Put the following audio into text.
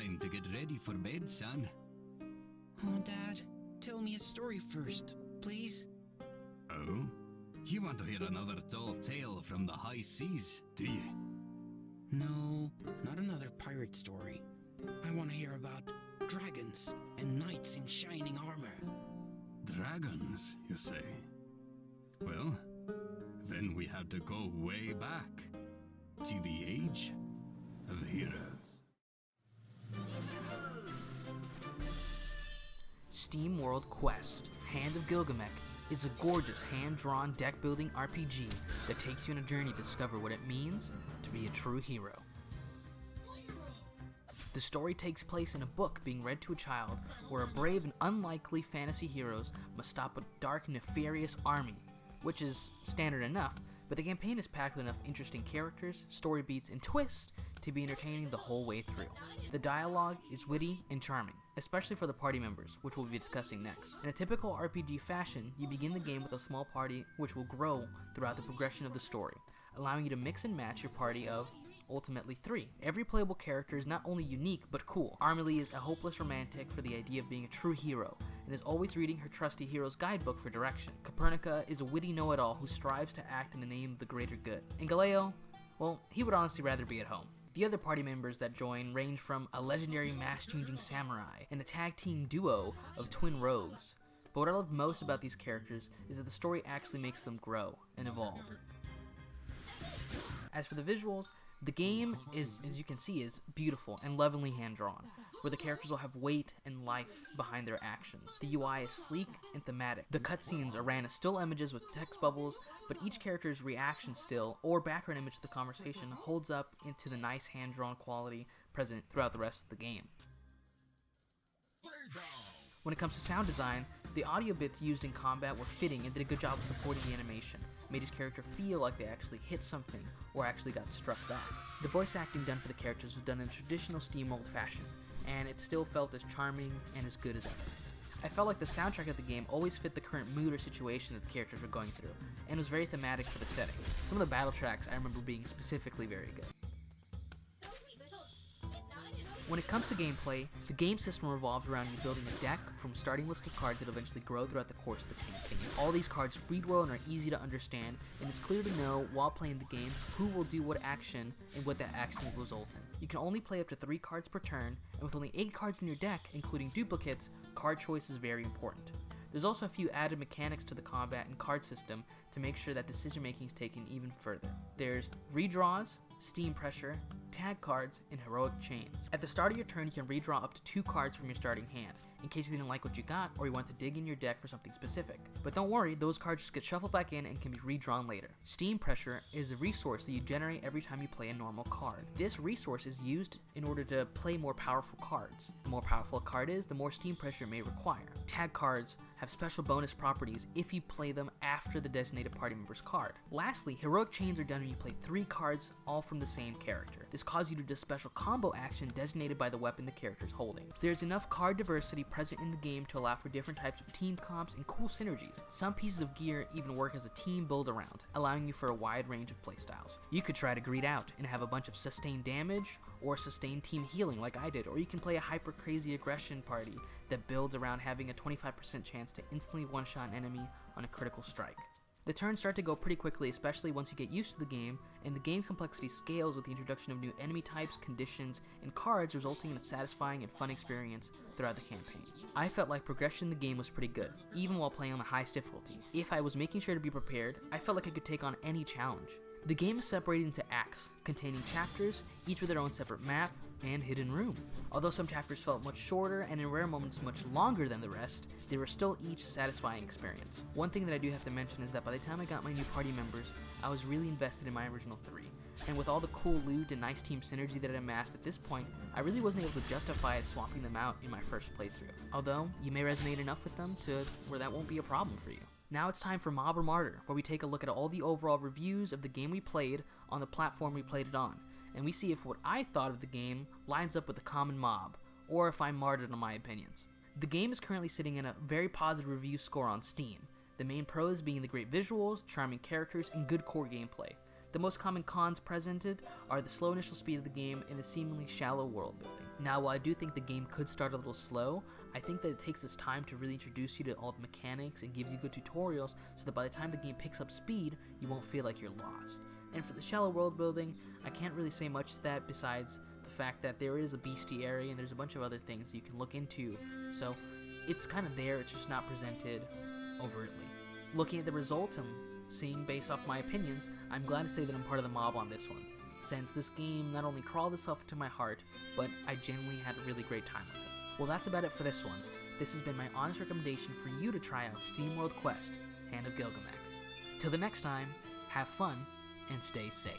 time to get ready for bed, son. Oh, Dad, tell me a story first, please. Oh? You want to hear another tall tale from the high seas, do you? No, not another pirate story. I want to hear about dragons and knights in shining armor. Dragons, you say? Well, then we have to go way back to the age of heroes. Steam World Quest: Hand of Gilgamech is a gorgeous hand-drawn deck-building RPG that takes you on a journey to discover what it means to be a true hero. The story takes place in a book being read to a child where a brave and unlikely fantasy heroes must stop a dark, nefarious army, which is standard enough, but the campaign is packed with enough interesting characters, story beats, and twists to be entertaining the whole way through. The dialogue is witty and charming, especially for the party members, which we'll be discussing next. In a typical RPG fashion, you begin the game with a small party which will grow throughout the progression of the story, allowing you to mix and match your party of ultimately 3. Every playable character is not only unique but cool. Armelie is a hopeless romantic for the idea of being a true hero and is always reading her trusty hero's guidebook for direction. Copernica is a witty know-it-all who strives to act in the name of the greater good. And Galileo, well, he would honestly rather be at home. The other party members that join range from a legendary mask-changing samurai and a tag team duo of twin rogues. But what I love most about these characters is that the story actually makes them grow and evolve. As for the visuals, the game is, as you can see, is beautiful and lovingly hand-drawn, where the characters will have weight and life behind their actions. The UI is sleek and thematic. The cutscenes are ran as still images with text bubbles, but each character's reaction still or background image to the conversation holds up into the nice hand-drawn quality present throughout the rest of the game. When it comes to sound design, the audio bits used in combat were fitting and did a good job of supporting the animation, made each character feel like they actually hit something or actually got struck back. The voice acting done for the characters was done in traditional SteamWorld fashion, and it still felt as charming and as good as ever. I felt like the soundtrack of the game always fit the current mood or situation that the characters were going through, and was very thematic for the setting. Some of the battle tracks I remember being specifically very good. When it comes to gameplay, the game system revolves around you building a deck from a starting list of cards that eventually grow throughout the course of the campaign. All these cards read well and are easy to understand, and it's clear to know while playing the game who will do what action and what that action will result in. You can only play up to 3 cards per turn, and with only 8 cards in your deck, including duplicates, card choice is very important. There's also a few added mechanics to the combat and card system to make sure that decision making is taken even further. There's redraws, steam pressure, tag cards, and heroic chains. At the start of your turn, you can redraw up to 2 cards from your starting hand, in case you didn't like what you got or you want to dig in your deck for something specific. But don't worry, those cards just get shuffled back in and can be redrawn later. Steam pressure is a resource that you generate every time you play a normal card. This resource is used in order to play more powerful cards. The more powerful a card is, the more steam pressure it may require. Tag cards have special bonus properties if you play them after the designated party member's card. Lastly, heroic chains are done when you play 3 cards all from the same character. This causes you to do a special combo action designated by the weapon the character is holding. There's enough card diversity present in the game to allow for different types of team comps and cool synergies. Some pieces of gear even work as a team build around, allowing you for a wide range of playstyles. You could try to greed out and have a bunch of sustained damage or sustained team healing like I did, or you can play a hyper crazy aggression party that builds around having a 25% chance to instantly one-shot an enemy on a critical strike. The turns start to go pretty quickly, especially once you get used to the game, and the game complexity scales with the introduction of new enemy types, conditions, and cards, resulting in a satisfying and fun experience throughout the campaign. I felt like progression in the game was pretty good, even while playing on the highest difficulty. If I was making sure to be prepared, I felt like I could take on any challenge. The game is separated into acts, containing chapters, each with their own separate map and hidden room. Although some chapters felt much shorter and in rare moments much longer than the rest, they were still each a satisfying experience. One thing that I do have to mention is that by the time I got my new party members, I was really invested in my original 3. And with all the cool loot and nice team synergy that I amassed at this point, I really wasn't able to justify swapping them out in my first playthrough. Although, you may resonate enough with them to where that won't be a problem for you. Now it's time for Mob or Martyr, where we take a look at all the overall reviews of the game we played on the platform we played it on, and we see if what I thought of the game lines up with the common mob, or if I'm martyred on my opinions. The game is currently sitting in a very positive review score on Steam, the main pros being the great visuals, charming characters, and good core gameplay. The most common cons presented are the slow initial speed of the game and the seemingly shallow world building. Now, while I do think the game could start a little slow, I think that it takes its time to really introduce you to all the mechanics and gives you good tutorials so that by the time the game picks up speed, you won't feel like you're lost. And for the shallow world building, I can't really say much to that besides the fact that there is a beastie area and there's a bunch of other things you can look into, so it's kind of there, it's just not presented overtly. Looking at the results and seeing based off my opinions, I'm glad to say that I'm part of the mob on this one, since this game not only crawled itself into my heart, but I genuinely had a really great time with it. Well, that's about it for this one. This has been my honest recommendation for you to try out SteamWorld Quest, Hand of Gilgamech. Till the next time, have fun and stay safe.